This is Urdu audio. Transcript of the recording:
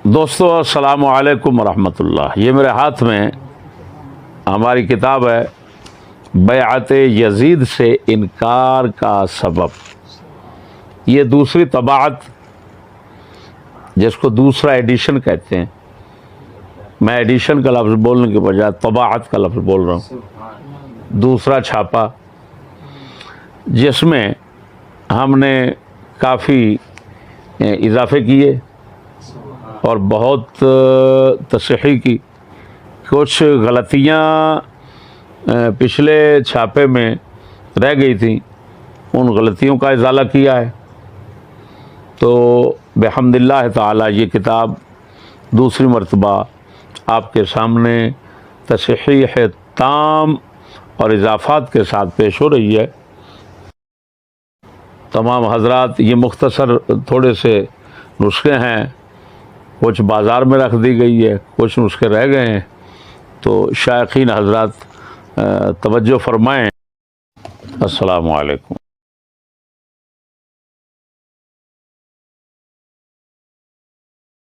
دوستو السلام علیکم ورحمۃ اللہ۔ یہ میرے ہاتھ میں ہماری کتاب ہے بیعت یزید سے انکار کا سبب۔ یہ دوسری طباعت جس کو دوسرا ایڈیشن کہتے ہیں، میں ایڈیشن کا لفظ بولنے کے بجائے طباعت کا لفظ بول رہا ہوں، دوسرا چھاپا، جس میں ہم نے کافی اضافے کیے اور بہت تصحیح کی۔ کچھ غلطیاں پچھلے چھاپے میں رہ گئی تھیں، ان غلطیوں کا ازالہ کیا ہے۔ تو بحمد اللہ تعالی یہ کتاب دوسری مرتبہ آپ کے سامنے تصحیح تام اور اضافات کے ساتھ پیش ہو رہی ہے۔ تمام حضرات، یہ مختصر تھوڑے سے نسخے ہیں، کچھ بازار میں رکھ دی گئی ہے، کچھ نسخے رہ گئے ہیں، تو شائقین حضرات توجہ فرمائیں۔ السلام علیکم۔